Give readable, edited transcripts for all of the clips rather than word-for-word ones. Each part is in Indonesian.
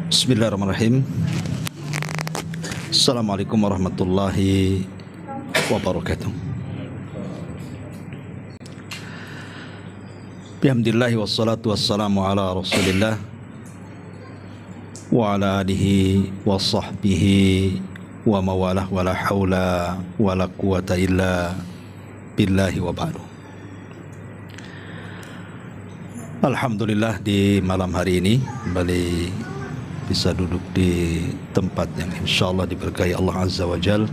Bismillahirrahmanirrahim. Assalamualaikum warahmatullahi wabarakatuh. Bihamdillahi wassalatu wassalamu ala rasulillah wa ala alihi wa sahbihi wa mawalah wa la hawla wa la quwata illa billahi wa ba'du. Alhamdulillah di malam hari ini kembali bisa duduk di tempat yang insyaallah diberkahi Allah Azza wa Jal.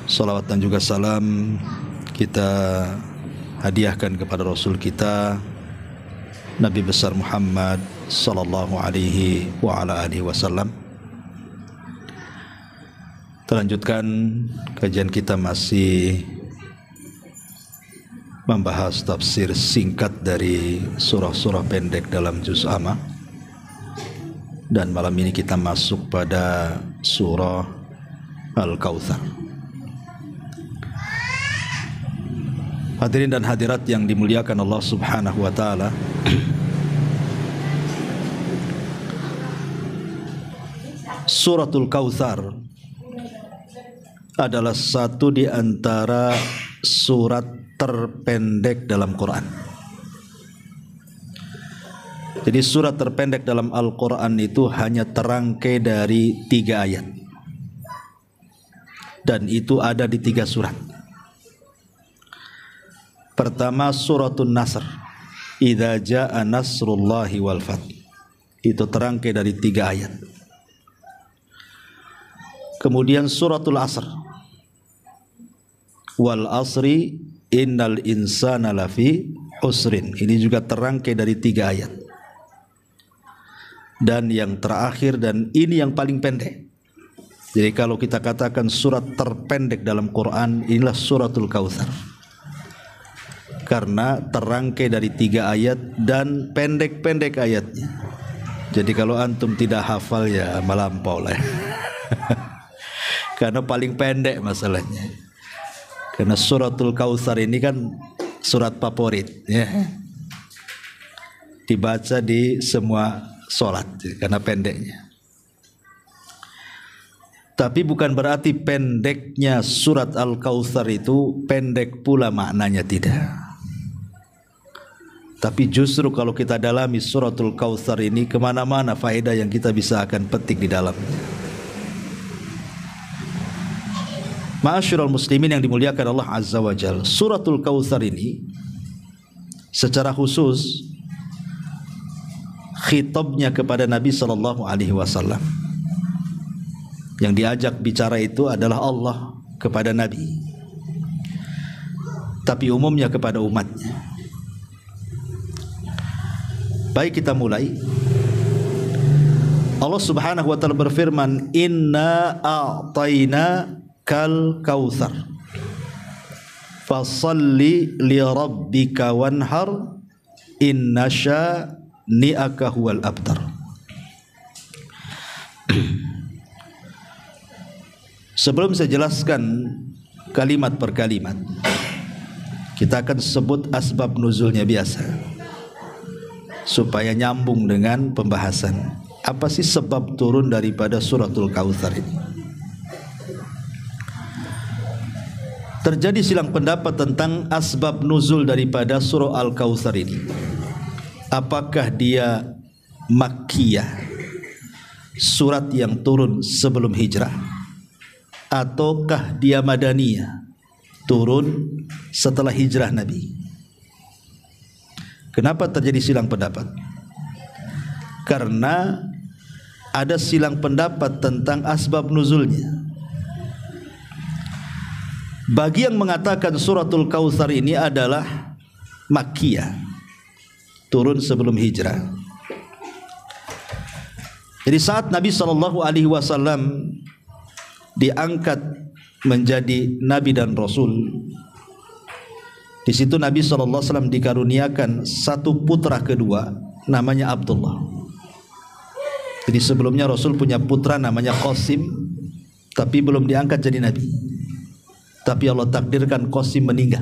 Salawat dan juga salam kita hadiahkan kepada Rasul kita Nabi besar Muhammad sallallahu alaihi wa ala alihi wasallam. Terlanjutkan kajian kita masih membahas tafsir singkat dari surah-surah pendek dalam juz amma. Dan malam ini kita masuk pada surah Al-Kautsar. Hadirin dan hadirat yang dimuliakan Allah Subhanahu wa taala. Suratul Kautsar adalah satu di antara surat terpendek dalam Quran. Jadi surat terpendek dalam Al-Quran itu hanya terangkai dari 3 ayat. Dan itu ada di 3 surat. Pertama suratul Nasr, Idza jaa nasrullahi wal fath. Itu terangkai dari 3 ayat. Kemudian suratul Asr, Wal asri innal insana lafi husrin. Ini juga terangkai dari 3 ayat. Dan yang terakhir, dan ini yang paling pendek. Jadi kalau kita katakan surat terpendek dalam Quran, inilah suratul Kautsar. Karena terangkai dari 3 ayat dan pendek-pendek ayatnya. Jadi kalau antum tidak hafal ya melampau lah. Karena paling pendek masalahnya. Karena suratul Kautsar ini kan surat favorit ya. Dibaca di semua sholat karena pendeknya. Tapi bukan berarti pendeknya surat Al-Kautsar itu pendek pula maknanya, tidak. Tapi justru kalau kita dalami suratul Kautsar ini, kemana-mana faedah yang kita bisa akan petik di dalamnya. Ma'asyiral muslimin yang dimuliakan Allah Azza wa Jalla, suratul Kautsar ini secara khusus khitabnya kepada Nabi sallallahu alaihi wasallam. Yang diajak bicara itu adalah Allah kepada Nabi, tapi umumnya kepada umatnya. Baik, kita mulai. Allah Subhanahu wa taala berfirman, "Inna a'tayna kal kautsar fasalli li rabbika wanhar inna syani'aka huwal abtar." Sebelum saya jelaskan kalimat per kalimat, kita akan sebut asbab nuzulnya biasa supaya nyambung dengan pembahasan. Apa sih sebab turun daripada suratul Kautsar ini? Terjadi silang pendapat tentang asbab nuzul daripada surah Al-Kautsar ini. Apakah dia Makkiyah, surat yang turun sebelum hijrah, ataukah dia Madaniyah, turun setelah hijrah Nabi? Kenapa terjadi silang pendapat? Karena ada silang pendapat tentang asbab nuzulnya. Bagi yang mengatakan suratul Kautsar ini adalah Makkiyah, turun sebelum hijrah. Jadi saat Nabi sallallahu alaihi wasallam diangkat menjadi nabi dan rasul, di situ Nabi sallallahu alaihi wasallam dikaruniakan satu putra kedua namanya Abdullah. Jadi sebelumnya Rasul punya putra namanya Qasim, tapi belum diangkat jadi nabi. Tapi Allah takdirkan Qasim meninggal.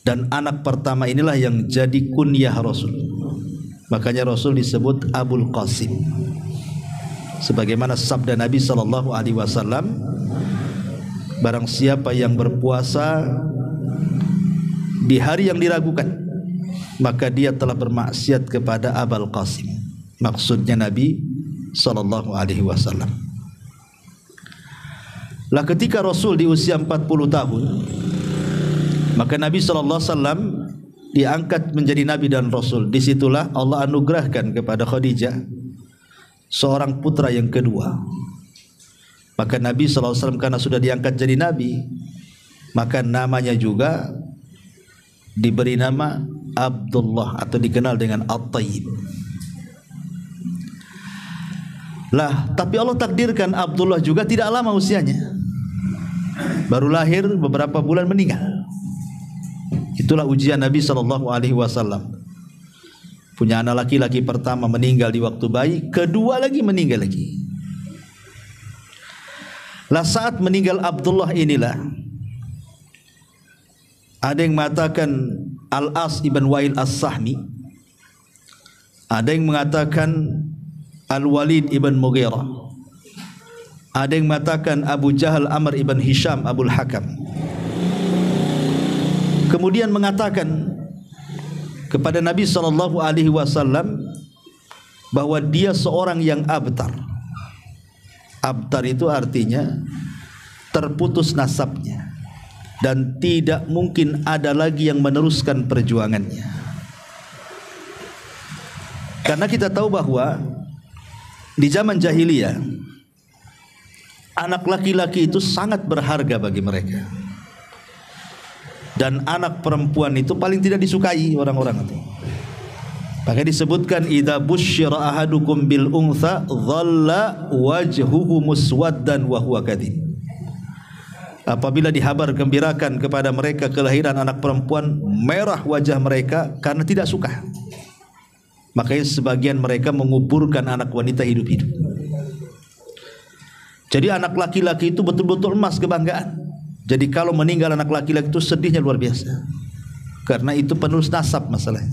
Dan anak pertama inilah yang jadi kunyah Rasul. Makanya Rasul disebut Abul Qasim. Sebagaimana sabda Nabi SAW, barang siapa yang berpuasa di hari yang diragukan, maka dia telah bermaksiat kepada Abul Qasim. Maksudnya Nabi SAW. Lah ketika Rasul di usia 40 tahun, maka Nabi SAW diangkat menjadi Nabi dan Rasul. Disitulah Allah anugerahkan kepada Khadijah seorang putra yang kedua. Maka Nabi SAW karena sudah diangkat jadi Nabi, maka namanya juga diberi nama Abdullah atau dikenal dengan At-Tayyib. Lah, tapi Allah takdirkan Abdullah juga tidak lama usianya. Baru lahir beberapa bulan meninggal. Itulah ujian Nabi SAW. Punya anak laki-laki pertama meninggal di waktu bayi, kedua lagi meninggal lagi. Lah saat meninggal Abdullah inilah, ada yang mengatakan Al-As ibn Wa'il As-Sahmi, ada yang mengatakan Al-Walid ibn Mughirah, ada yang mengatakan Abu Jahal Amr ibn Hisham Abul Hakam. Kemudian mengatakan kepada Nabi SAW bahwa dia seorang yang abtar. Abtar itu artinya terputus nasabnya dan tidak mungkin ada lagi yang meneruskan perjuangannya. Karena kita tahu bahwa di zaman jahiliyah anak laki-laki itu sangat berharga bagi mereka. Dan anak perempuan itu paling tidak disukai orang-orang itu. Maka disebutkan idza busyira ahadukum bil untha dhalla wajhuhu muswaddan wa huwa kadhib. Apabila dihabar gembirakan kepada mereka kelahiran anak perempuan, merah wajah mereka karena tidak suka. Makanya sebagian mereka menguburkan anak wanita hidup-hidup. Jadi anak laki-laki itu betul-betul emas kebanggaan. Jadi kalau meninggal anak laki-laki itu sedihnya luar biasa. Karena itu penerus nasab masalahnya.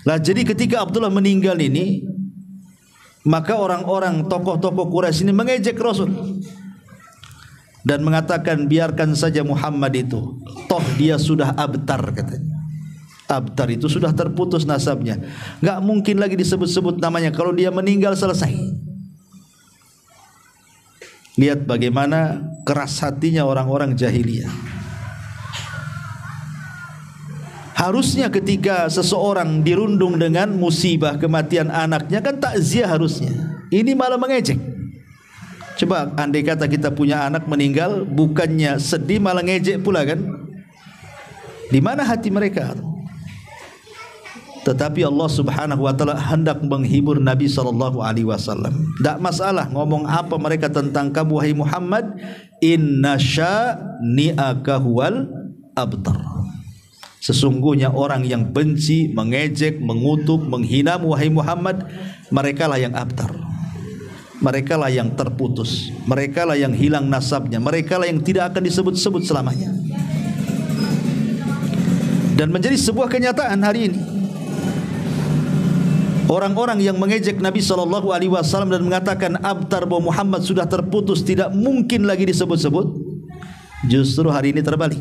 Lah jadi ketika Abdullah meninggal ini, maka orang-orang tokoh-tokoh Quraisy ini mengejek Rasul dan mengatakan biarkan saja Muhammad itu, toh dia sudah abtar katanya. Abtar itu sudah terputus nasabnya, enggak mungkin lagi disebut-sebut namanya. Kalau dia meninggal selesai. Lihat bagaimana keras hatinya orang-orang jahiliyah. Harusnya ketika seseorang dirundung dengan musibah kematian anaknya kan takziah harusnya. Ini malah mengejek. Coba andai kata kita punya anak meninggal, bukannya sedih malah ngejek pula kan? Di mana hati mereka? Tetapi Allah Subhanahu wa taala hendak menghibur Nabi SAW. Tak masalah ngomong apa mereka tentang kamu wahai Muhammad, inna sya'ni'aka huwal abtar. Sesungguhnya orang yang benci, mengejek, mengutuk, menghina wahai Muhammad, merekalah yang abtar. Merekalah yang terputus. Merekalah yang hilang nasabnya. Merekalah yang tidak akan disebut-sebut selamanya. Dan menjadi sebuah kenyataan hari ini. Orang-orang yang mengejek Nabi SAW dan mengatakan abtar bahwa Muhammad sudah terputus, tidak mungkin lagi disebut-sebut, justru hari ini terbalik.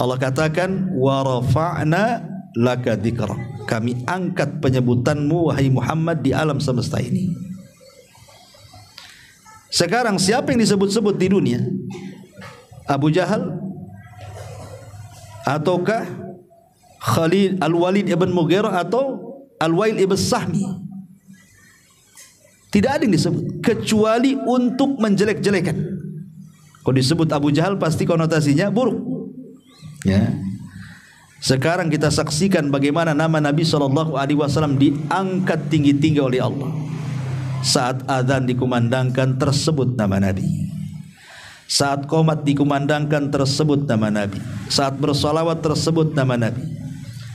Allah katakan wa rafa'na laka dzikra. Kami angkat penyebutanmu wahai Muhammad di alam semesta ini. Sekarang siapa yang disebut-sebut di dunia? Abu Jahal ataukah Khalid Al-Walid ibn Mughirah atau Al-Wa'il ibn Sahmi? Tidak ada yang disebut kecuali untuk menjelek-jelekan. Kalau disebut Abu Jahal pasti konotasinya buruk. Ya. Sekarang kita saksikan bagaimana nama Nabi SAW diangkat tinggi-tinggi oleh Allah. Saat azan dikumandangkan tersebut nama Nabi. Saat qomat dikumandangkan tersebut nama Nabi. Saat bersolawat tersebut nama Nabi.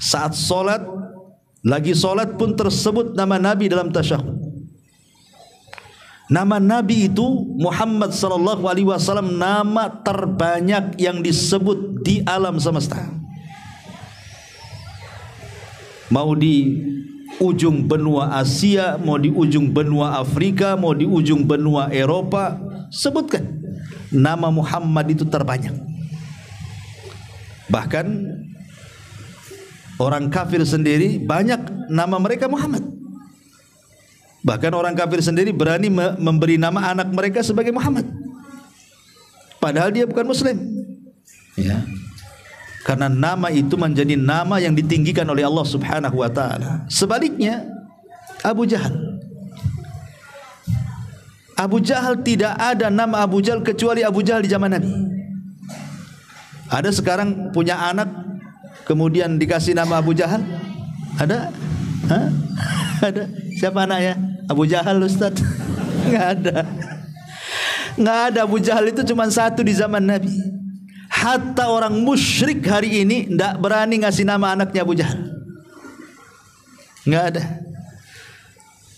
Saat solat, lagi solat pun tersebut nama Nabi dalam tasyahud. Nama Nabi itu Muhammad SAW nama terbanyak yang disebut di alam semesta. mau di ujung benua Asia, mau di ujung benua Afrika, mau di ujung benua Eropa, sebutkan nama Muhammad itu terbanyak. Bahkan orang kafir sendiri banyak nama mereka Muhammad. Bahkan orang kafir sendiri berani memberi nama anak mereka sebagai Muhammad, padahal dia bukan Muslim, ya. Karena nama itu menjadi nama yang ditinggikan oleh Allah Subhanahu wa taala. Sebaliknya Abu Jahal. Abu Jahal, tidak ada nama Abu Jahal kecuali Abu Jahal di zaman Nabi. Ada sekarang punya anak kemudian dikasih nama Abu Jahal? Ada? Hah? Ada? Siapa anaknya? Abu Jahal, Ustaz? Enggak ada. Enggak ada. Abu Jahal itu cuma satu di zaman Nabi. Hatta orang musyrik hari ini tidak berani ngasih nama anaknya Abu Jahal. Nggak ada.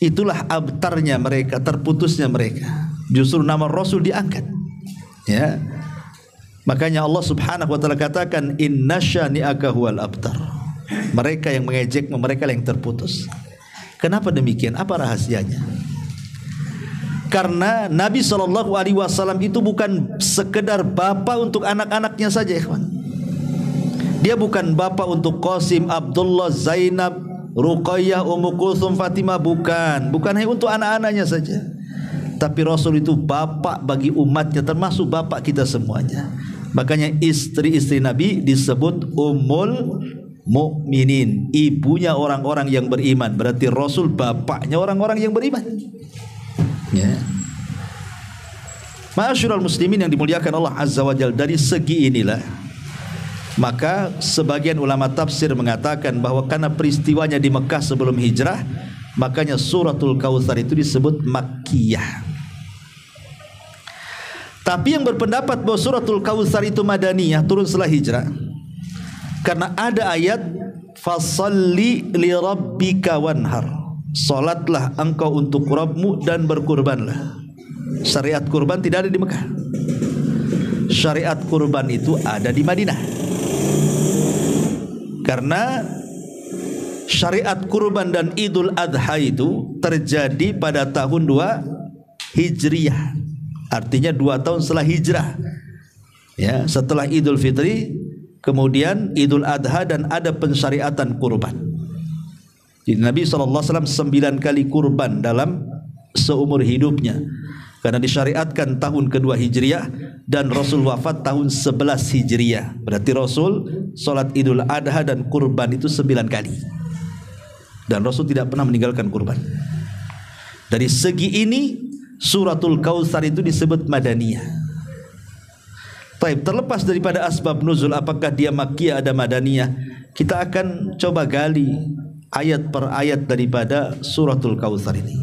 Itulah abtarnya mereka, terputusnya mereka. Justru nama Rasul diangkat, ya. Makanya Allah Subhanahu wa taala katakan inna syani'aka huwal abtar. Mereka yang mengejek, mereka yang terputus. Kenapa demikian? Apa rahasianya? Karena Nabi SAW itu bukan sekedar bapak untuk anak-anaknya saja, ikhwan. Dia bukan bapak untuk Qasim, Abdullah, Zainab, Ruqayyah, Ummu Kulthum, Fatimah, bukan hanya untuk anak-anaknya saja. Tapi Rasul itu bapak bagi umatnya, termasuk bapak kita semuanya. Makanya istri-istri Nabi disebut Ummul Mukminin, ibunya orang-orang yang beriman. Berarti Rasul bapaknya orang-orang yang beriman. Ya. Ma'asyiral muslimin yang dimuliakan Allah Azza wa Jalla, dari segi inilah maka sebagian ulama tafsir mengatakan bahwa karena peristiwanya di Mekah sebelum hijrah, makanya suratul Kautsar itu disebut Makkiyah. Tapi yang berpendapat bahwa suratul Kautsar itu Madaniyah, turun setelah hijrah, karena ada ayat fasalli li rabbika wanhar, salatlah engkau untuk Rabbmu dan berkurbanlah. Syariat kurban tidak ada di Mekah. Syariat kurban itu ada di Madinah. Karena syariat kurban dan Idul Adha itu terjadi pada tahun 2 Hijriyah. Artinya 2 tahun setelah hijrah. Ya, setelah Idul Fitri, kemudian Idul Adha, dan ada pensyariatan kurban. Jadi Nabi SAW 9 kali kurban dalam seumur hidupnya, karena disyariatkan tahun kedua Hijriah dan Rasul wafat tahun 11 Hijriah. Berarti Rasul sholat Idul Adha dan kurban itu 9 kali, dan Rasul tidak pernah meninggalkan kurban. Dari segi ini suratul Kautsar itu disebut Madaniyah. Baik, terlepas daripada asbab nuzul, apakah dia Makkiyah ada Madaniyah, kita akan coba gali ayat per ayat daripada suratul Kautsar ini.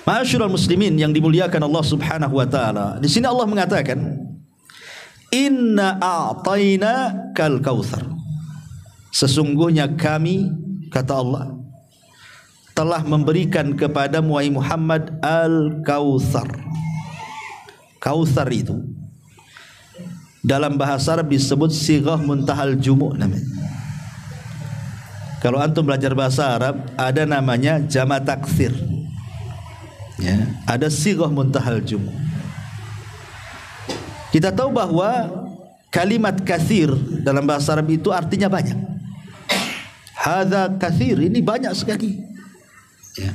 Ma'asyiral muslimin yang dimuliakan Allah Subhanahu wa taala, di sini Allah mengatakan inna a'tayna kal kautsar, sesungguhnya kami, kata Allah, telah memberikan kepadamu wahai Muhammad al-Kautsar. Kautsar itu dalam bahasa Arab disebut sighah muntahal jumu' namanya. Kalau antum belajar bahasa Arab, ada namanya jama' taksir, ya, ada sighah muntahal jumu'. Kita tahu bahwa kalimat katsir dalam bahasa Arab itu artinya banyak. Hadza katsir, ini banyak sekali, ya.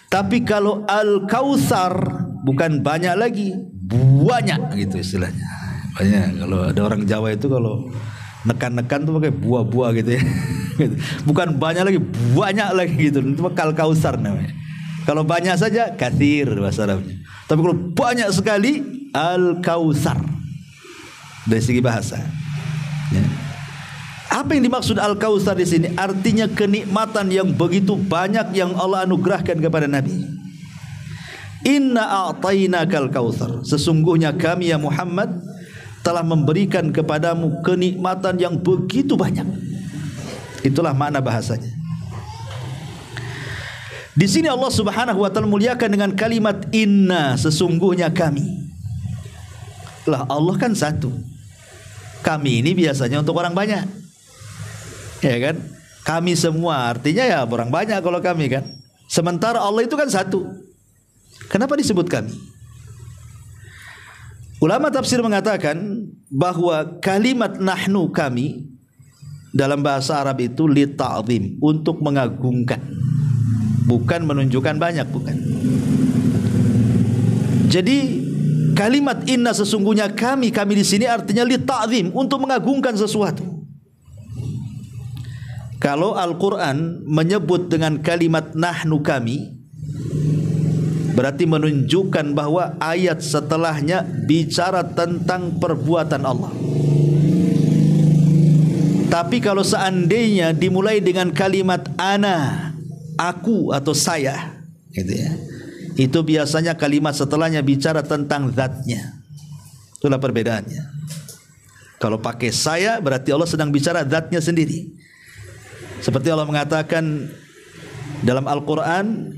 Tapi kalau al-Kautsar bukan banyak lagi, banyak gitu istilahnya. Banyak. Kalau ada orang Jawa itu kalau nekan-nekan tuh pakai buah-buah gitu ya. Bukan banyak lagi, banyak lagi gitu. Itu kal-Kautsar namanya. Kalau banyak saja katsir bahasa Arabnya. Tapi kalau banyak sekali al-Kautsar dari segi bahasa. Ya. Apa yang dimaksud al-Kautsar di sini? Artinya kenikmatan yang begitu banyak yang Allah anugerahkan kepada Nabi. Inna a'tainakal kautsar, sesungguhnya kami ya Muhammad telah memberikan kepadamu kenikmatan yang begitu banyak. Itulah makna bahasanya. Di sini Allah Subhanahu wa taala muliakan dengan kalimat inna, sesungguhnya kami. Lah Allah kan satu. Kami ini biasanya untuk orang banyak. Ya kan? Kami semua, artinya ya orang banyak kalau kami kan. Sementara Allah itu kan satu. Kenapa disebut kami? Ulama tafsir mengatakan bahwa kalimat nahnu, kami, dalam bahasa Arab itu li ta'zim, untuk mengagungkan, bukan menunjukkan banyak, bukan. Jadi kalimat inna, sesungguhnya kami, kami di sini artinya li ta'zim, untuk mengagungkan sesuatu. Kalau Al-Quran menyebut dengan kalimat nahnu, kami, berarti menunjukkan bahwa ayat setelahnya bicara tentang perbuatan Allah. Tapi kalau seandainya dimulai dengan kalimat ana, aku atau saya, gitu ya, itu biasanya kalimat setelahnya bicara tentang zatnya. Itulah perbedaannya. Kalau pakai saya berarti Allah sedang bicara zatnya sendiri. Seperti Allah mengatakan dalam Al-Quran,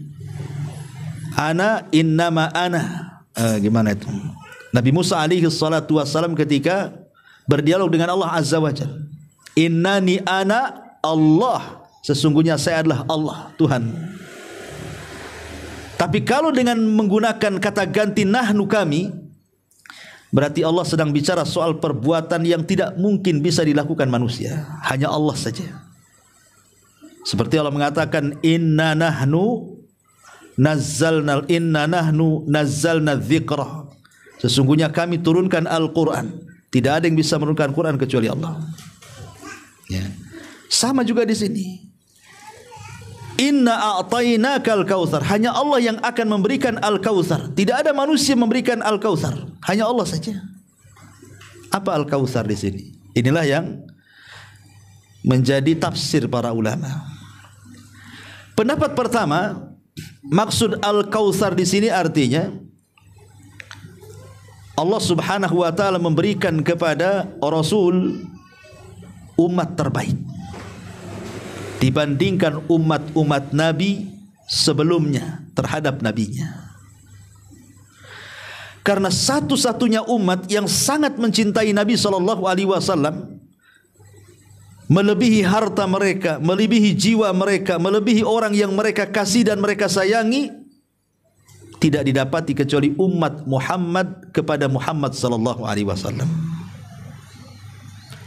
ana innama ana. Gimana itu? Nabi Musa alaihi salatu wassalam ketika berdialog dengan Allah Azza wa Jalla, innani ana Allah, sesungguhnya saya adalah Allah, Tuhan. Tapi kalau dengan menggunakan kata ganti nahnu, kami, berarti Allah sedang bicara soal perbuatan yang tidak mungkin bisa dilakukan manusia, hanya Allah saja. Seperti Allah mengatakan inna nahnu nazzalna dzikra, sesungguhnya kami turunkan Al-Quran, tidak ada yang bisa menurunkan Quran kecuali Allah. Ya. Sama juga di sini, inna a'tainakal kautsar, hanya Allah yang akan memberikan Al-Kautsar, tidak ada manusia memberikan Al-Kautsar, hanya Allah saja. Apa Al-Kautsar di sini? Inilah yang menjadi tafsir para ulama. Pendapat pertama, maksud Al-Kautsar di sini artinya Allah Subhanahu wa taala memberikan kepada Rasul umat terbaik dibandingkan umat-umat Nabi sebelumnya terhadap nabinya. Karena satu-satunya umat yang sangat mencintai Nabi SAW, melebihi harta mereka, melebihi jiwa mereka, melebihi orang yang mereka kasih dan mereka sayangi, tidak didapati kecuali umat Muhammad kepada Muhammad sallallahu alaihi wasallam.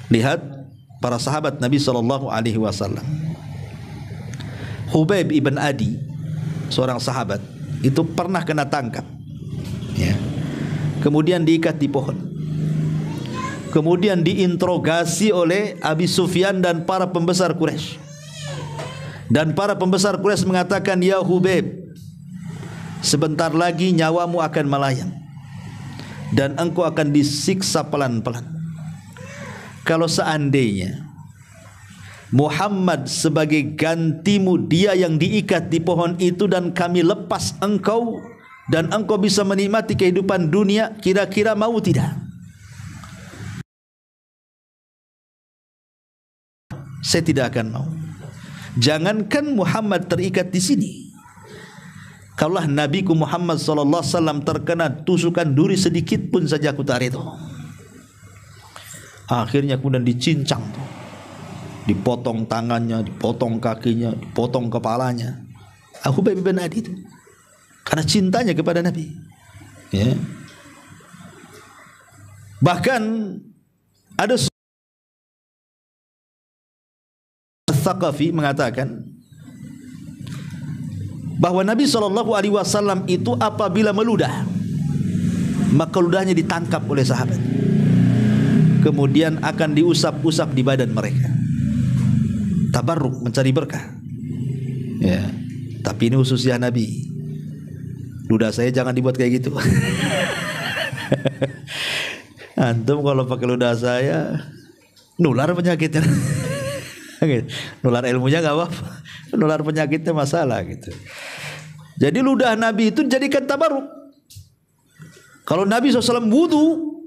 Lihat para sahabat Nabi sallallahu alaihi wasallam. Hubaib ibn Adi, seorang sahabat, itu pernah kena tangkap, ya. Kemudian diikat di pohon. Kemudian diinterogasi oleh Abi Sufyan dan para pembesar Quraisy. Dan para pembesar Quraisy mengatakan, ya Hubaib, sebentar lagi nyawamu akan melayang dan engkau akan disiksa pelan-pelan. Kalau seandainya Muhammad sebagai gantimu, dia yang diikat di pohon itu, dan kami lepas engkau dan engkau bisa menikmati kehidupan dunia, kira-kira mau tidak? Saya tidak akan mau. Jangankan Muhammad terikat di sini, kalaulah Nabiku Muhammad sallallahu alaihi wasallam terkena tusukan duri sedikit pun saja aku tak reda. Akhirnya kemudian dicincang tuh, dipotong tangannya, dipotong kakinya, dipotong kepalanya. Hubaib bin Adi itu karena cintanya kepada Nabi, ya. Bahkan ada Tsaqafi mengatakan bahwa Nabi SAW itu apabila meludah, maka ludahnya ditangkap oleh sahabat, kemudian akan diusap-usap di badan mereka, tabarruk, mencari berkah, ya. Tapi ini khususnya Nabi. Ludah saya jangan dibuat kayak gitu. Antum kalau pakai ludah saya nular penyakitnya. Nular ilmunya gak apa-apa, nular penyakitnya masalah gitu. Jadi ludah Nabi itu jadikan tabaruk. Kalau Nabi SAW wudu,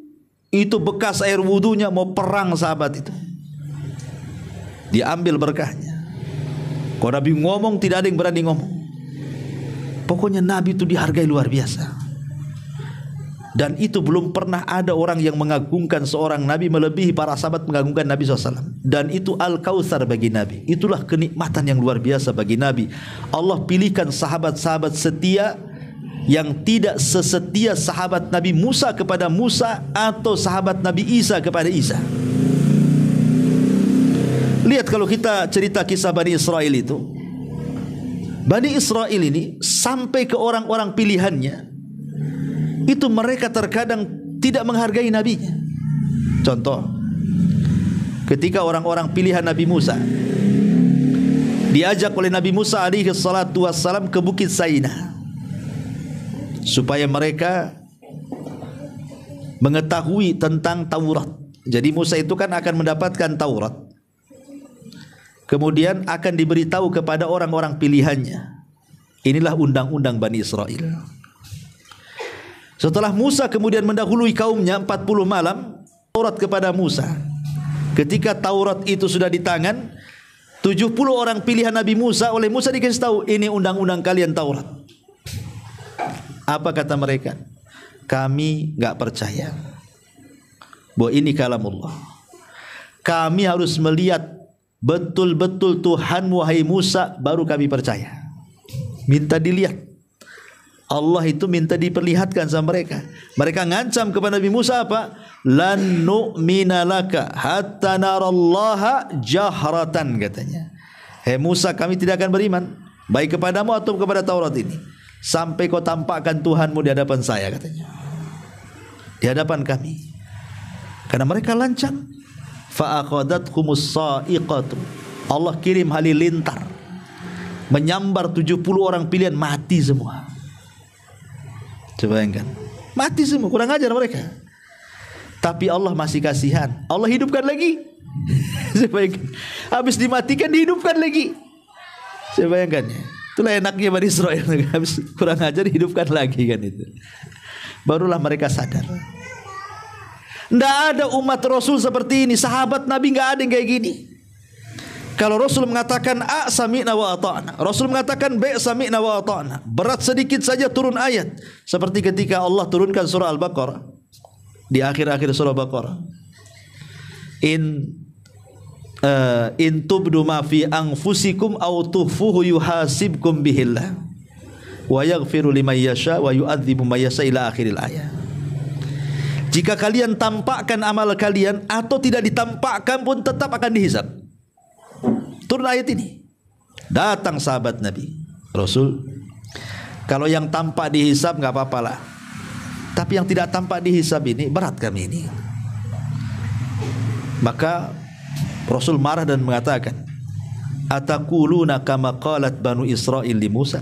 itu bekas air wudunya mau perang sahabat itu, diambil berkahnya. Kalau Nabi ngomong tidak ada yang berani ngomong. Pokoknya Nabi itu dihargai luar biasa. Dan itu belum pernah ada orang yang mengagungkan seorang Nabi melebihi para sahabat mengagungkan Nabi SAW. Dan itu Al-Kautsar bagi Nabi. Itulah kenikmatan yang luar biasa bagi Nabi. Allah pilihkan sahabat-sahabat setia yang tidak sesetia sahabat Nabi Musa kepada Musa atau sahabat Nabi Isa kepada Isa. Lihat kalau kita cerita kisah Bani Israel itu. Bani Israel ini sampai ke orang-orang pilihannya, itu mereka terkadang tidak menghargai nabinya. Contoh, ketika orang-orang pilihan Nabi Musa diajak oleh Nabi Musa alaihi salatu wassalam ke Bukit Saina supaya mereka mengetahui tentang Taurat. Jadi Musa itu kan akan mendapatkan Taurat, kemudian akan diberitahu kepada orang-orang pilihannya. Inilah undang-undang Bani Israel. Setelah Musa kemudian mendahului kaumnya 40 malam, Taurat kepada Musa. Ketika Taurat itu sudah di tangan, 70 orang pilihan Nabi Musa, oleh Musa dikasih tahu, ini undang-undang kalian Taurat. Apa kata mereka? Kami enggak percaya bahwa ini kalamullah. Kami harus melihat betul-betul Tuhan wahai Musa, baru kami percaya. Minta dilihat. Allah itu minta diperlihatkan sama mereka. Mereka ngancam kepada Nabi Musa apa? Lan nu'mina laka hatta narallaha jahratan, katanya. Hei Musa, kami tidak akan beriman baik kepadamu atau kepada Taurat ini sampai kau tampakkan Tuhanmu di hadapan saya, katanya. Di hadapan kami. Karena mereka lancang. Fa akhadathhumus sa'iqatu. Allah kirim halilintar, menyambar 70 orang pilihan, mati semua. Coba bayangkan, mati semua, kurang ajar mereka. Tapi Allah masih kasihan, Allah hidupkan lagi. Saya bayangkan, habis dimatikan dihidupkan lagi. Saya bayangkan, itulah enaknya Bani Israel. Habis kurang ajar dihidupkan lagi kan itu. Barulah mereka sadar. Tidak ada umat Rasul seperti ini. Sahabat Nabi nggak ada yang kayak gini. Kalau Rasul mengatakan A sami'na wa ata'na, Rasul mengatakan B sami'na wa ata'na, berat sedikit saja turun ayat. Seperti ketika Allah turunkan surah Al-Baqarah, di akhir-akhir surah Al-Baqarah, in tubdu ma fi anfusikum aw tukhfuhu yuhasibkum bihillah wa yaghfiru liman yasha wa yu'adzibu man yasha ila akhiril ayat. Jika kalian tampakkan amal kalian atau tidak ditampakkan pun tetap akan dihisab. Turun ayat ini. Datang sahabat Nabi, Rasul, kalau yang tampak dihisab enggak apa-apalah, tapi yang tidak tampak dihisab ini berat kami ini. Maka Rasul marah dan mengatakan, ataquluna kama qalat Banu Israil li Musa?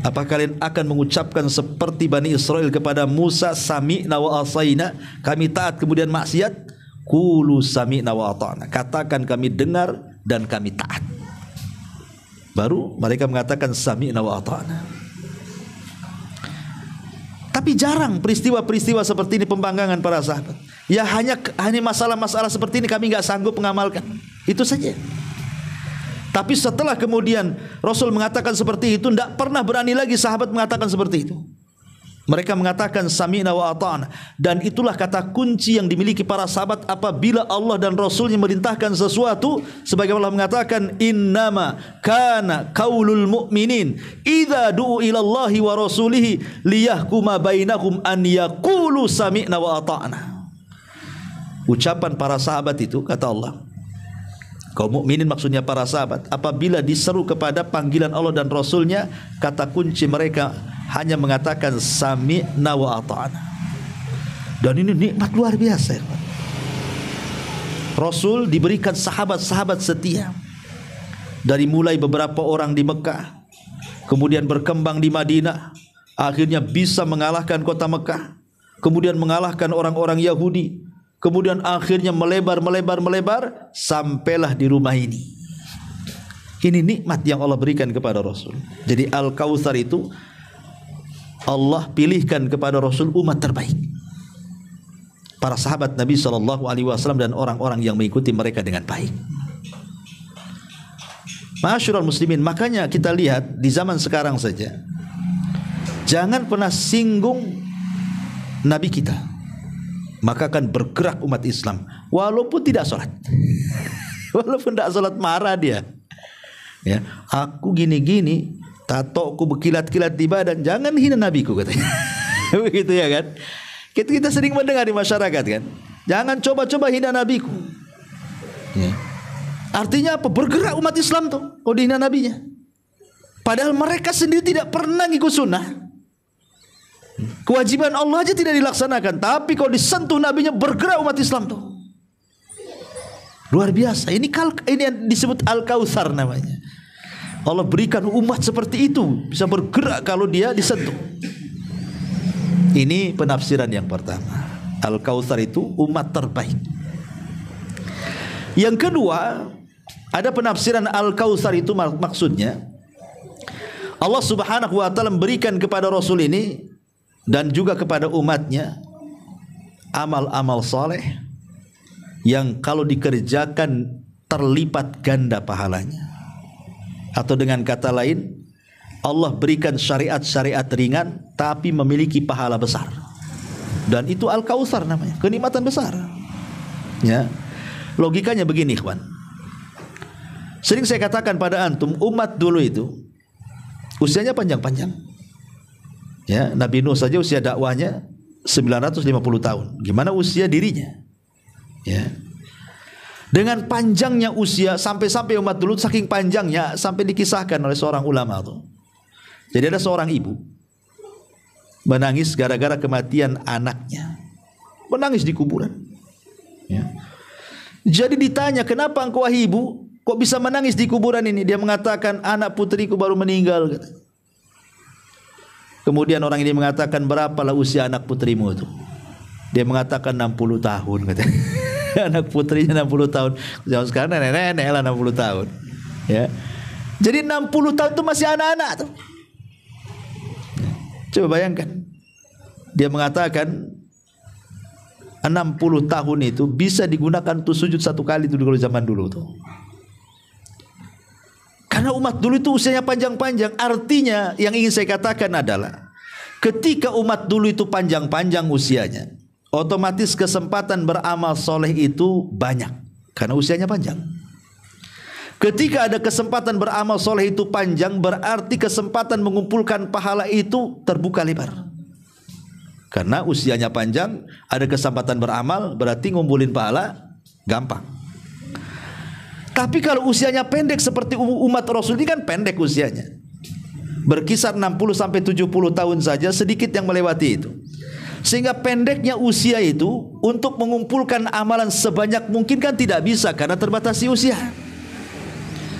Apa kalian akan mengucapkan seperti Bani Israel kepada Musa, sami'na wa asaina, kami taat kemudian maksiat? Qulu sami'na wa ata'na, katakan kami dengar dan kami taat. Baru mereka mengatakan sami'na wa ata'na. Tapi jarang peristiwa-peristiwa seperti ini pembanggangan para sahabat. Ya hanya masalah-masalah seperti ini kami enggak sanggup mengamalkan. Itu saja. Tapi setelah kemudian Rasul mengatakan seperti itu, tidak pernah berani lagi sahabat mengatakan seperti itu. Mereka mengatakan sami'na wa ata'na. Dan itulah kata kunci yang dimiliki para sahabat apabila Allah dan Rasulnya merintahkan sesuatu. Sebagaimana Allah mengatakan, innama kana qaulul mu'minin idza du'u ilallahi wa rasulihi liyahkuma bainakum an yaqulu sami'na wa ata'na. Ucapan para sahabat itu, kata Allah, kaum mukminin maksudnya para sahabat, apabila diseru kepada panggilan Allah dan Rasulnya, kata kunci mereka hanya mengatakan sami'na wa ata'na. Dan ini nikmat luar biasa. Rasul diberikan sahabat-sahabat setia. Dari mulai beberapa orang di Mekah, kemudian berkembang di Madinah, akhirnya bisa mengalahkan kota Mekah, kemudian mengalahkan orang-orang Yahudi, kemudian akhirnya melebar sampailah di rumah ini. Ini nikmat yang Allah berikan kepada Rasul. Jadi Al-Kautsar itu Allah pilihkan kepada Rasul umat terbaik, para sahabat Nabi SAW dan orang-orang yang mengikuti mereka dengan baik. Ma'asyiral muslimin, makanya kita lihat di zaman sekarang saja, jangan pernah singgung Nabi kita, maka akan bergerak umat Islam walaupun tidak sholat. Walaupun tidak sholat marah dia. Ya, aku gini-gini, tatoku berkilat-kilat di badan, jangan hina nabiku katanya. Begitu ya kan? Kita sering mendengar di masyarakat kan, jangan coba-coba hina nabiku. Ya. Artinya apa? Bergerak umat Islam tuh kalau dihina nabinya. Padahal mereka sendiri tidak pernah ngikut sunnah. Kewajiban Allah aja tidak dilaksanakan, tapi kalau disentuh nabinya bergerak umat Islam tuh. Luar biasa. Ini yang disebut Al-Kautsar namanya. Allah berikan umat seperti itu, bisa bergerak kalau dia disentuh. Ini penafsiran yang pertama. Al-Kautsar itu umat terbaik. Yang kedua, ada penafsiran Al-Kautsar itu maksudnya Allah Subhanahu wa taala memberikan kepada Rasul ini dan juga kepada umatnya amal-amal saleh yang kalau dikerjakan terlipat ganda pahalanya. Atau dengan kata lain, Allah berikan syariat-syariat ringan tapi memiliki pahala besar. Dan itu Al-Kautsar namanya, kenikmatan besar. Ya. Logikanya begini, ikhwan. Sering saya katakan pada antum, umat dulu itu usianya panjang-panjang. Ya, Nabi Nuh saja usia dakwahnya 950 tahun. Gimana usia dirinya? Ya. Dengan panjangnya usia sampai umat dulu saking panjangnya sampai dikisahkan oleh seorang ulama tuh. Jadi ada seorang ibu menangis gara-gara kematian anaknya. Menangis di kuburan. Ya. Jadi ditanya, "Kenapa engkau wahai ibu kok bisa menangis di kuburan ini?" Dia mengatakan, "Anak putriku baru meninggal." Kemudian orang ini mengatakan, "Berapalah usia anak putrimu itu?" Dia mengatakan 60 tahun katanya. Anak putrinya 60 tahun. Zaman sekarang nenek-nenek lah 60 tahun. Ya. Jadi 60 tahun itu masih anak-anak tuh. Coba bayangkan. Dia mengatakan 60 tahun itu bisa digunakan untuk sujud satu kali itu kalau zaman dulu tuh. Karena umat dulu itu usianya panjang-panjang. Artinya yang ingin saya katakan adalah ketika umat dulu itu panjang-panjang usianya, otomatis kesempatan beramal soleh itu banyak karena usianya panjang. Ketika ada kesempatan beramal soleh itu panjang, berarti kesempatan mengumpulkan pahala itu terbuka lebar. Karena usianya panjang, ada kesempatan beramal, berarti ngumpulin pahala gampang. Tapi kalau usianya pendek seperti umat Rasul ini kan pendek usianya, berkisar 60 sampai 70 tahun saja, sedikit yang melewati itu. Sehingga pendeknya usia itu untuk mengumpulkan amalan sebanyak mungkin kan tidak bisa karena terbatasi usia.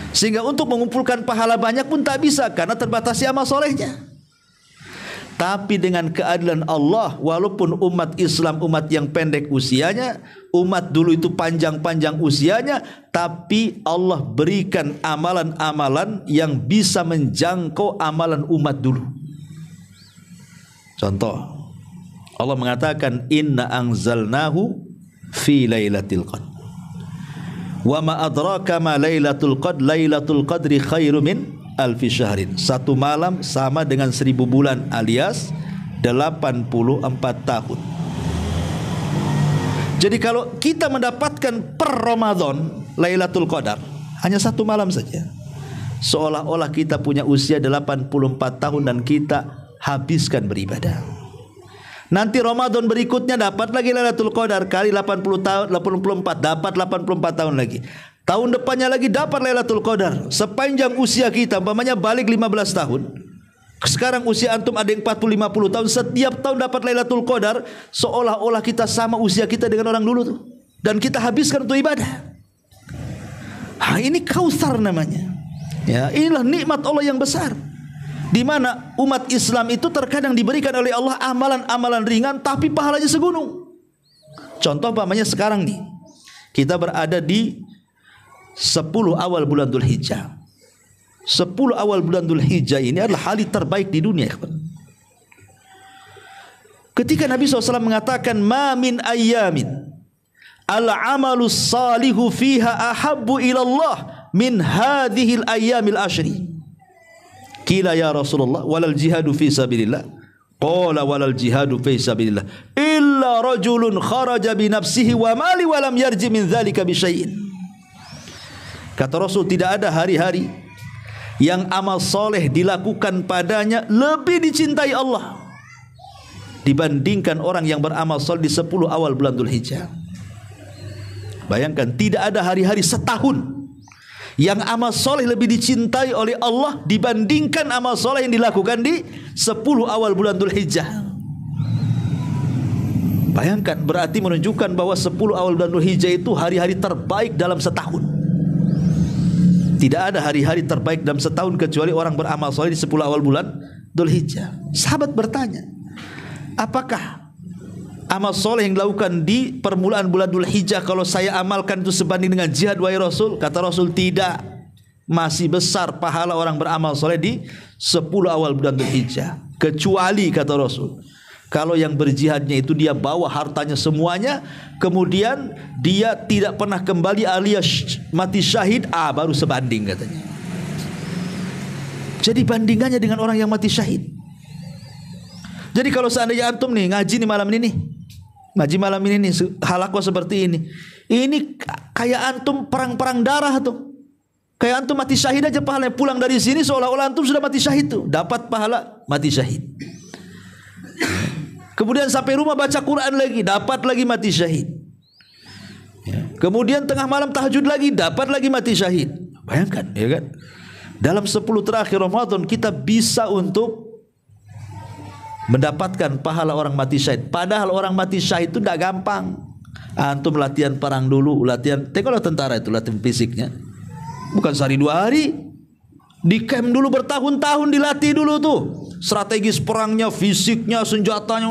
Sehingga untuk mengumpulkan pahala banyak pun tak bisa karena terbatasi amal solehnya. Tapi dengan keadilan Allah, walaupun umat Islam umat yang pendek usianya, umat dulu itu panjang-panjang usianya, tapi Allah berikan amalan-amalan yang bisa menjangkau amalan umat dulu. Contoh, Allah mengatakan inna anzalnahu fi lailatul qadr. Wa ma adraka ma lailatul qadr, lailatul qadri khairum min alfi syahrin. Satu malam sama dengan 1000 bulan alias 84 tahun. Jadi kalau kita mendapatkan per Ramadan Lailatul Qadar hanya satu malam saja, seolah-olah kita punya usia 84 tahun dan kita habiskan beribadah. Nanti Ramadan berikutnya dapat lagi Lailatul Qadar kali 80 tahun, 84 dapat 84 tahun lagi. Tahun depannya lagi dapat Lailatul Qadar. Sepanjang usia kita, umpamanya balik 15 tahun. Sekarang usia antum ada yang 40-50 tahun, setiap tahun dapat Lailatul Qadar, seolah-olah kita sama usia kita dengan orang dulu tuh. Dan kita habiskan untuk ibadah. Ini Kautsar namanya. Ya, inilah nikmat Allah yang besar. Di mana umat Islam itu terkadang diberikan oleh Allah amalan-amalan ringan tapi pahalanya segunung. Contoh umpamanya sekarang nih, kita berada di 10 awal bulan Dzulhijjah. 10 awal bulan Dzulhijjah ini adalah hari terbaik di dunia. Ketika Nabi SAW mengatakan ma min ayyamin al-amalu salihu fiha ahabbu ilallah min hadhil ayyamil ashri. Qila ya Rasulullah walal jihadu fi sabilillah. Qala walal jihadu fi sabilillah illa rajulun kharaja bi nafsihi wa mali wa lam yarji min dzalika bi syai'in. Kata Rasul, tidak ada hari-hari yang amal soleh dilakukan padanya lebih dicintai Allah dibandingkan orang yang beramal soleh di 10 awal bulan Dzulhijjah. Bayangkan, tidak ada hari-hari setahun yang amal soleh lebih dicintai oleh Allah dibandingkan amal soleh yang dilakukan di 10 awal bulan Dzulhijjah. Bayangkan, berarti menunjukkan bahwa 10 awal bulan Dzulhijjah itu hari-hari terbaik dalam setahun. Tidak ada hari-hari terbaik dalam setahun kecuali orang beramal soleh di 10 awal bulan Dzulhijjah. Sahabat bertanya, apakah amal soleh yang dilakukan di permulaan bulan Dzulhijjah kalau saya amalkan itu sebanding dengan jihad, wahai Rasul? Kata Rasul, tidak. Masih besar pahala orang beramal soleh di 10 awal bulan Dzulhijjah. Kecuali, kata Rasul, kalau yang berjihadnya itu dia bawa hartanya semuanya, kemudian dia tidak pernah kembali alias mati syahid, baru sebanding katanya. Jadi bandingannya dengan orang yang mati syahid. Jadi kalau seandainya antum nih ngaji nih malam ini nih, ngaji malam ini nih, halaqah seperti ini kayak antum perang-perang darah tuh. Kayak antum mati syahid aja pahalanya, pulang dari sini seolah-olah antum sudah mati syahid tuh, dapat pahala mati syahid. Kemudian sampai rumah baca Quran lagi, dapat lagi mati syahid. Kemudian tengah malam tahajud lagi, dapat lagi mati syahid. Bayangkan, ya kan? Dalam 10 terakhir Ramadan kita bisa untuk mendapatkan pahala orang mati syahid. Padahal orang mati syahid itu tidak gampang. Antum latihan perang dulu, latihan, tengoklah tentara itu latihan fisiknya. Bukan sehari 2 hari. Di camp dulu bertahun-tahun dilatih dulu tuh. Strategis perangnya, fisiknya, senjatanya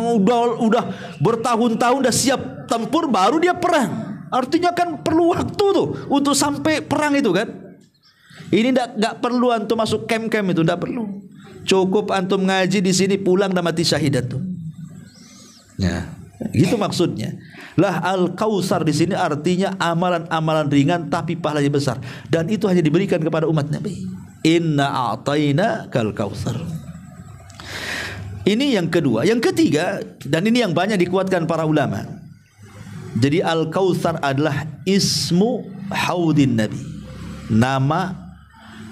udah bertahun-tahun udah siap tempur, baru dia perang. Artinya kan perlu waktu tuh untuk sampai perang itu kan. Ini enggak perlu antum masuk camp-camp itu, enggak perlu. Cukup antum ngaji di sini, pulang dan mati syahid antum. Ya, gitu maksudnya. Lah Al-Kautsar di sini artinya amalan-amalan ringan tapi pahalanya besar, dan itu hanya diberikan kepada umat Nabi. Inna a'tayna kal kautsar. Ini yang kedua. Yang ketiga, dan ini yang banyak dikuatkan para ulama. Jadi Al-Kautsar adalah ismu haudin Nabi. Nama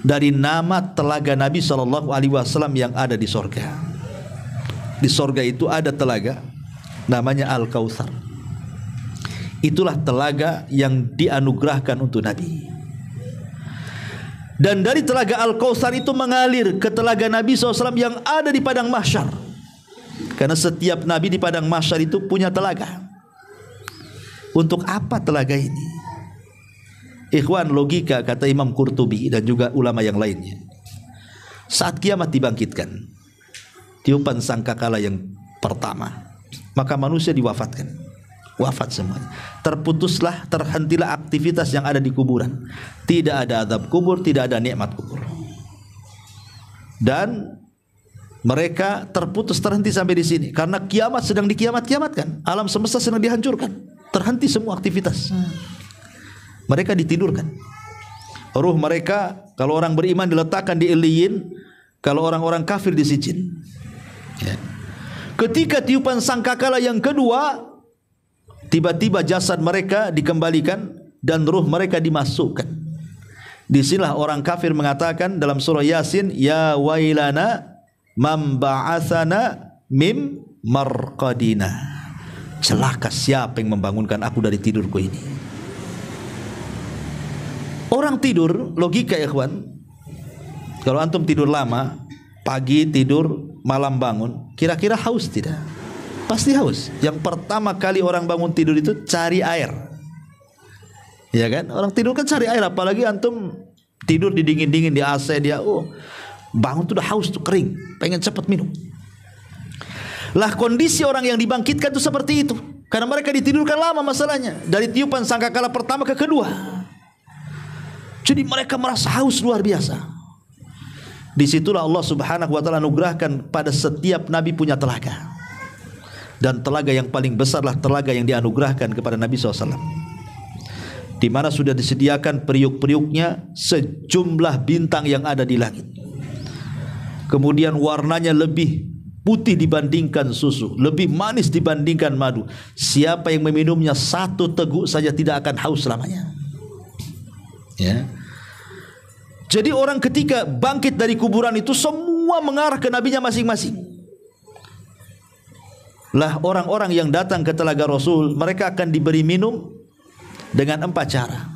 dari nama telaga Nabi SAW yang ada di sorga. Di sorga itu ada telaga namanya Al-Kautsar. Itulah telaga yang dianugerahkan untuk Nabi. Dan dari telaga Al-Kautsar itu mengalir ke telaga Nabi SAW yang ada di padang mahsyar. Karena setiap Nabi di padang mahsyar itu punya telaga. Untuk apa telaga ini? Ikhwan, logika kata Imam Qurtubi dan juga ulama yang lainnya. Saat kiamat dibangkitkan, tiupan sangkakala yang pertama, maka manusia diwafatkan. Wafat semuanya. Terputuslah, terhentilah aktivitas yang ada di kuburan. Tidak ada azab kubur, tidak ada nikmat kubur. Dan mereka terputus, terhenti sampai di sini karena kiamat sedang dikiamat-kiamatkan. Alam semesta sedang dihancurkan. Terhenti semua aktivitas. Mereka ditidurkan. Ruh mereka, kalau orang beriman diletakkan di Iliyin, kalau orang-orang kafir di Sijin. Ya. Ketika tiupan sangkakala yang kedua, tiba-tiba jasad mereka dikembalikan dan ruh mereka dimasukkan. Disinilah orang kafir mengatakan dalam surah Yasin, ya wailana man ba'atsana mim marqadina. Celaka siapa yang membangunkan aku dari tidurku ini. Orang tidur, logika ya kawan. Kalau antum tidur lama, pagi tidur, malam bangun, kira-kira haus tidak? Pasti haus. Yang pertama kali orang bangun tidur itu cari air. Ya kan? Orang tidur kan cari air, apalagi antum tidur di dingin-dingin di AC, dia bangun tuh udah haus tuh, kering, pengen cepat minum. Lah kondisi orang yang dibangkitkan itu seperti itu. Karena mereka ditidurkan lama masalahnya, dari tiupan sangkakala pertama ke kedua. Jadi mereka merasa haus luar biasa. Disitulah Allah Subhanahu wa ta'ala anugerahkan pada setiap nabi punya telaga. Dan telaga yang paling besarlah telaga yang dianugerahkan kepada Nabi SAW, di mana sudah disediakan periuk-periuknya sejumlah bintang yang ada di langit. Kemudian warnanya lebih putih dibandingkan susu, lebih manis dibandingkan madu. Siapa yang meminumnya satu teguk saja tidak akan haus selamanya. Ya. Jadi orang ketika bangkit dari kuburan itu semua mengarah ke nabinya masing-masing. Lah orang-orang yang datang ke telaga Rasul, mereka akan diberi minum dengan 4 cara.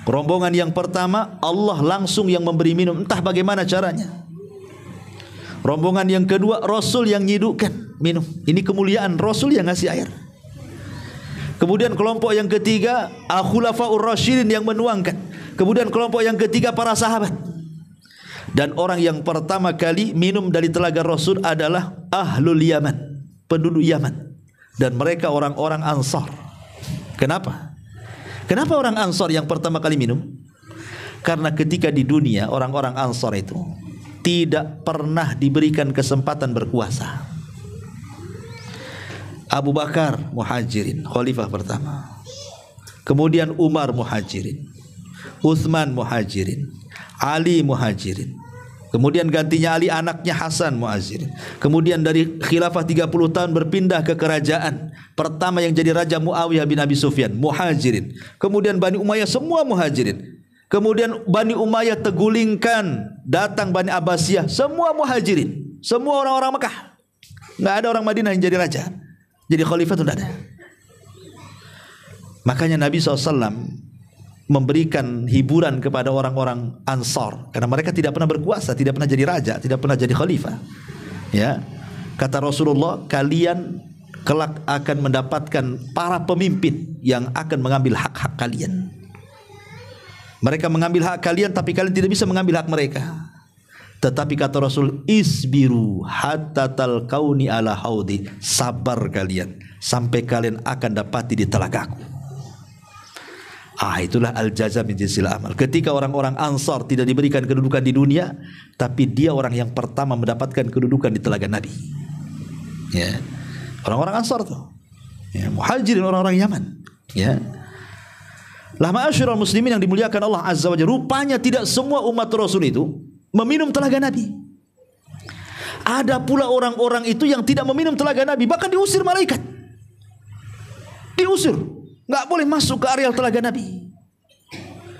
Rombongan yang pertama, Allah langsung yang memberi minum, entah bagaimana caranya. Rombongan yang kedua, Rasul yang nyidukkan minum. Ini kemuliaan, Rasul yang ngasih air. Kemudian kelompok yang ketiga, Al-Khulafaur Rasyidin yang menuangkan. Kemudian kelompok yang ketiga, para sahabat. Dan orang yang pertama kali minum dari telaga Rasul adalah Ahlul Yaman, penduduk Yaman. Dan mereka orang-orang Ansar. Kenapa? Kenapa orang Ansar yang pertama kali minum? Karena ketika di dunia orang-orang Ansar itu tidak pernah diberikan kesempatan berkuasa. Abu Bakar Muhajirin, khalifah pertama. Kemudian Umar Muhajirin, Utsman Muhajirin, Ali Muhajirin. Kemudian gantinya Ali anaknya Hasan Muhajirin. Kemudian dari khilafah 30 tahun berpindah ke kerajaan. Pertama yang jadi raja Muawiyah bin Abi Sufyan, Muhajirin. Kemudian Bani Umayyah semua Muhajirin. Kemudian Bani Umayyah tergulingkan, datang Bani Abbasiyah, semua Muhajirin. Semua orang-orang Mekah. Enggak ada orang Madinah yang jadi raja. Jadi khalifah itu tidak ada. Makanya Nabi SAW memberikan hiburan kepada orang-orang Ansar, karena mereka tidak pernah berkuasa, tidak pernah jadi raja, tidak pernah jadi khalifah. Ya, kata Rasulullah, kalian kelak akan mendapatkan para pemimpin yang akan mengambil hak-hak kalian. Mereka mengambil hak kalian, tapi kalian tidak bisa mengambil hak mereka. Tetapi kata Rasul, isbiru hatta talqauni ala haudi, sabar kalian sampai kalian akan dapati di telagaku. Itulah al-jaza min jinsil amal. Ketika orang-orang Ansar tidak diberikan kedudukan di dunia, tapi dia orang yang pertama mendapatkan kedudukan di telaga Nabi. Ya, orang-orang Ansar tuh, ya, Muhajirin, orang-orang Yaman. Ya. Lah ma'asyiral muslimin yang dimuliakan Allah Azza wa Jalla, rupanya tidak semua umat Rasul itu meminum telaga Nabi. Ada pula orang-orang itu yang tidak meminum telaga Nabi, bahkan diusir malaikat. Diusir, nggak boleh masuk ke areal telaga Nabi.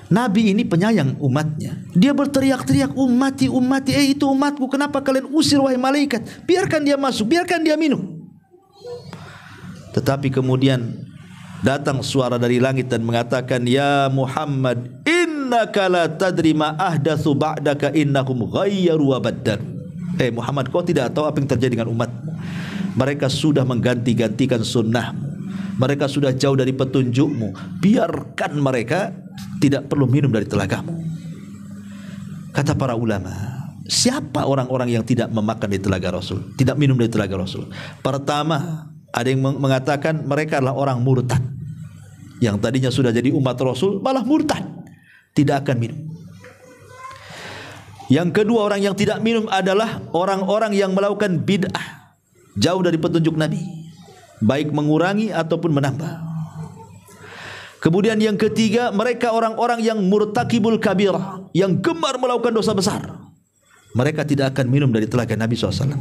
Nabi ini penyayang umatnya. Dia berteriak-teriak, ummati, ummati, itu umatku, kenapa kalian usir wahai malaikat? Biarkan dia masuk, biarkan dia minum. Tetapi kemudian datang suara dari langit dan mengatakan, ya Muhammad, innaka la tadri ma ahdatsu ba'daka innahum ghayyaru wa baddalu. Muhammad, kau tidak tahu apa yang terjadi dengan umatmu. Mereka sudah mengganti-gantikan sunnahmu. Mereka sudah jauh dari petunjukmu. Biarkan mereka, tidak perlu minum dari telagamu. Kata para ulama, siapa orang-orang yang tidak memakan dari telaga Rasul, tidak minum dari telaga Rasul? Pertama, ada yang mengatakan mereka adalah orang murtad, yang tadinya sudah jadi umat Rasul malah murtad, tidak akan minum. Yang kedua, orang yang tidak minum adalah orang-orang yang melakukan bid'ah, jauh dari petunjuk Nabi, baik mengurangi ataupun menambah. Kemudian yang ketiga, mereka orang-orang yang murtakibul kabirah, yang gemar melakukan dosa besar. Mereka tidak akan minum dari telaga Nabi SAW.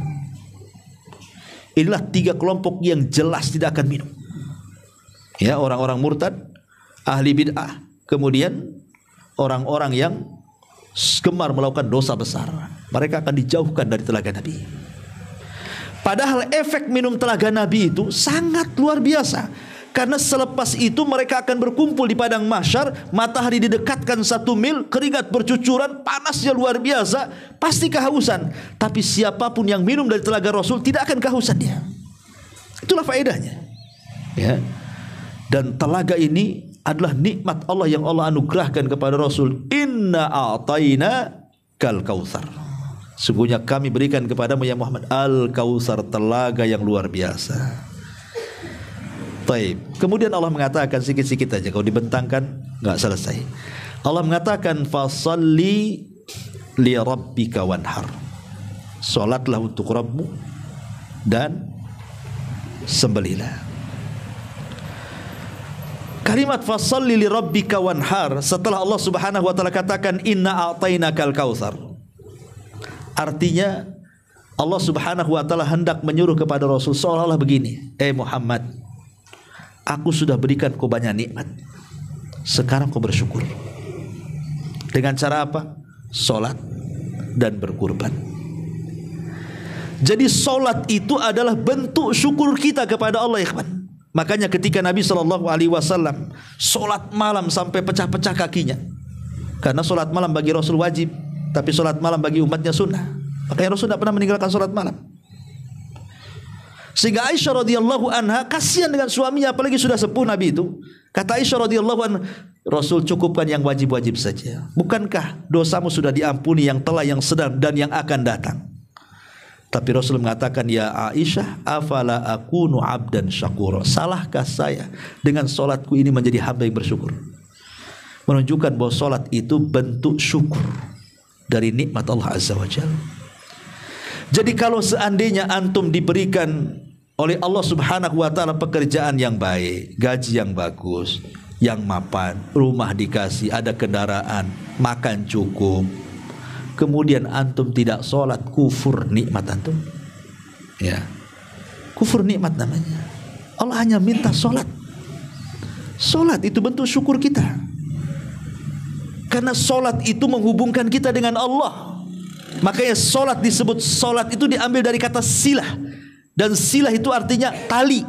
Inilah 3 kelompok yang jelas tidak akan minum. Ya, orang-orang murtad, ahli bid'ah, kemudian orang-orang yang gemar melakukan dosa besar. Mereka akan dijauhkan dari telaga Nabi. Padahal efek minum telaga Nabi itu sangat luar biasa. Karena selepas itu mereka akan berkumpul di padang mahsyar, matahari didekatkan 1 mil, keringat bercucuran, panasnya luar biasa, pasti kehausan. Tapi siapapun yang minum dari telaga Rasul tidak akan kehausan dia. Itulah faedahnya. Ya. Dan telaga ini adalah nikmat Allah yang Allah anugerahkan kepada Rasul. Inna a'tayna kal kautsar. Sungguhnya kami berikan kepadamu ya Muhammad al-kautsar, telaga yang luar biasa. Baik. Kemudian Allah mengatakan sikit-sikit aja, kalau dibentangkan nggak selesai. Allah mengatakan fasalli li rabbika wanhar. Salatlah untuk Rabbmu dan sembelihlah. Kalimat fasalli li rabbika wanhar, setelah Allah Subhanahu wa taala katakan inna a'tainakal kautsar, artinya Allah Subhanahu wa taala hendak menyuruh kepada Rasul seolah-olah begini, Muhammad, aku sudah berikan kau banyak nikmat. Sekarang kau bersyukur. Dengan cara apa? Salat dan berkurban. Jadi salat itu adalah bentuk syukur kita kepada Allah, ikhwan. Makanya ketika Nabi SAW salat malam sampai pecah-pecah kakinya, karena salat malam bagi Rasul wajib, tapi salat malam bagi umatnya sunnah. Makanya Rasul tidak pernah meninggalkan salat malam. Sehingga Aisyah radhiyallahu anha kasihan dengan suaminya, apalagi sudah sepuh Nabi itu. Kata Aisyah radhiyallahu anha, Rasul cukupkan yang wajib-wajib saja. Bukankah dosamu sudah diampuni yang telah, yang sedang, dan yang akan datang? Tapi Rasul mengatakan, ya Aisyah, afala akunu abdan syakura. Salahkah saya dengan solatku ini menjadi hamba yang bersyukur? Menunjukkan bahwa solat itu bentuk syukur dari nikmat Allah Azza wa Jalla. Jadi kalau seandainya antum diberikan oleh Allah Subhanahu wa taala pekerjaan yang baik, gaji yang bagus, yang mapan, rumah dikasih, ada kendaraan, makan cukup, kemudian antum tidak sholat, kufur nikmat antum. Ya, kufur nikmat namanya. Allah hanya minta sholat. Sholat itu bentuk syukur kita, karena sholat itu menghubungkan kita dengan Allah. Makanya sholat disebut, sholat itu diambil dari kata silah, dan silah itu artinya tali.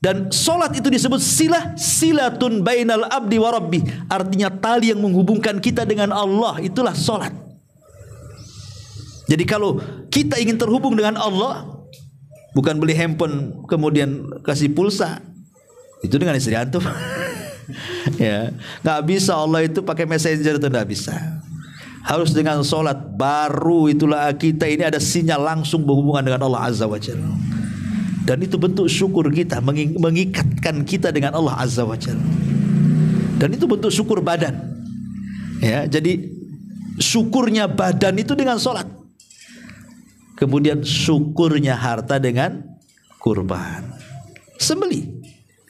Dan sholat itu disebut silah, silatun bainal abdi wa rabbi, artinya tali yang menghubungkan kita dengan Allah. Itulah sholat. Jadi kalau kita ingin terhubung dengan Allah, bukan beli handphone kemudian kasih pulsa, itu dengan istri antum. Ya, nggak bisa. Allah itu pakai messenger, itu nggak bisa. Harus dengan solat, baru itulah kita ini ada sinyal langsung berhubungan dengan Allah Azza wa Jalla. Dan itu bentuk syukur kita, mengikatkan kita dengan Allah Azza wa Jalla. Dan itu bentuk syukur badan. Ya, jadi syukurnya badan itu dengan solat. Kemudian syukurnya harta dengan kurban, sembelih.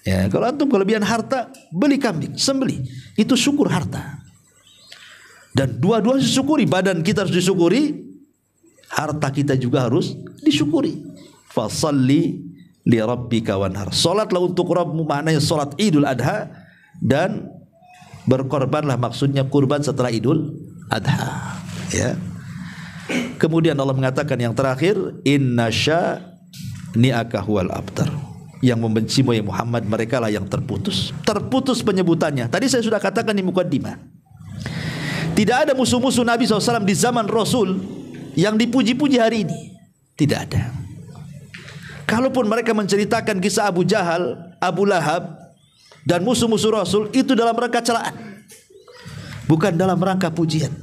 Ya, kalau antum kelebihan harta, beli kambing, sembelih. Itu syukur harta. Dan dua-dua disyukuri, badan kita harus disyukuri, harta kita juga harus disyukuri. Fasalli li rabbika wanhar. Salatlah untuk Rabbmu, maknanya salat Idul Adha, dan berkorbanlah, maksudnya kurban setelah Idul Adha. Ya. Kemudian Allah mengatakan yang terakhir, inna syani'aka huwal abtar. Yang membencimu ya Muhammad, mereka lah yang terputus. Terputus penyebutannya. Tadi saya sudah katakan di mukaddimah, tidak ada musuh-musuh Nabi SAW di zaman Rasul yang dipuji-puji hari ini. Tidak ada. Kalaupun mereka menceritakan kisah Abu Jahal, Abu Lahab, dan musuh-musuh Rasul, itu dalam rangka celaan, bukan dalam rangka pujian.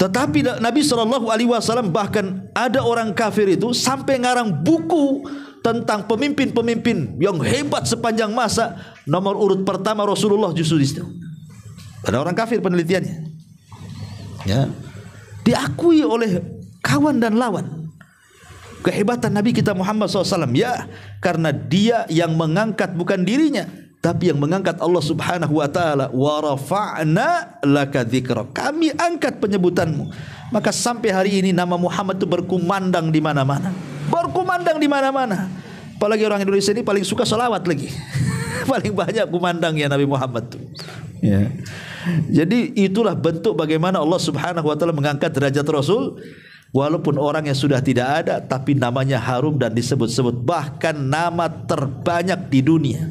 Tetapi Nabi SAW, bahkan ada orang kafir itu sampai ngarang buku tentang pemimpin-pemimpin yang hebat sepanjang masa. Nomor urut pertama Rasulullah justru di situ. Ada orang kafir penelitiannya, ya, diakui oleh kawan dan lawan kehebatan Nabi kita Muhammad SAW. Ya, karena dia yang mengangkat bukan dirinya, tapi yang mengangkat Allah Subhanahu wa taala. Wa rafa'na laka dzikrak. Kami angkat penyebutanmu. Maka sampai hari ini nama Muhammad itu berkumandang di mana-mana. Berkumandang di mana-mana. Apalagi orang Indonesia ini paling suka salawat lagi. Paling banyak kumandangnya Nabi Muhammad tuh. Ya. Jadi itulah bentuk bagaimana Allah Subhanahu wa taala mengangkat derajat Rasul. Walaupun orang yang sudah tidak ada, tapi namanya harum dan disebut-sebut. Bahkan nama terbanyak di dunia.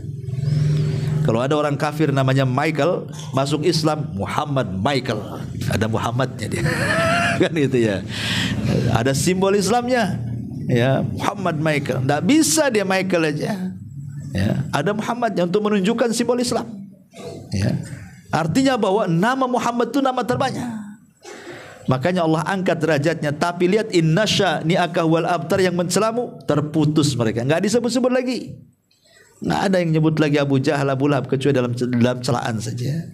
Kalau ada orang kafir namanya Michael, masuk Islam, Muhammad Michael. Ada Muhammadnya dia. Kan itu ya. Ada simbol Islamnya. Ya, Muhammad Michael. Tidak bisa dia Michael aja. Ya, ada Muhammadnya untuk menunjukkan simbol Islam. Ya. Artinya bahwa nama Muhammad itu nama terbanyak. Makanya Allah angkat derajatnya. Tapi lihat, inna syani'aka huwal abtar, yang mencelamu terputus mereka. Enggak disebut-sebut lagi. Enggak ada yang nyebut lagi Abu Jahal, Abu Lahab, kecuali dalam celaan saja.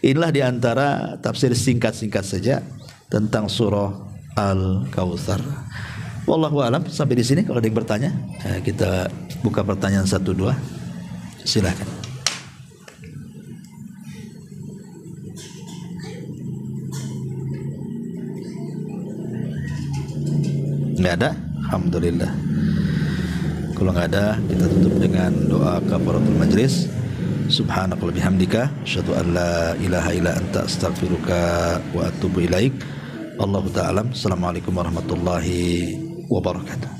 Inilah diantara tafsir singkat-singkat saja tentang surah Al-Kautsar. Wallahu a'lam. Sampai di sini. Kalau ada yang bertanya, kita buka pertanyaan 1-2. Silakan. Nggak ada? Alhamdulillah. Kalau nggak ada, kita tutup dengan doa kafaratul majlis. Subhanakallahumma bihamdika asyhadu an la ilaha illa anta astaghfiruka wa atubu ilaik. Allahu ta'ala. Assalamualaikum warahmatullahi wabarakatuh.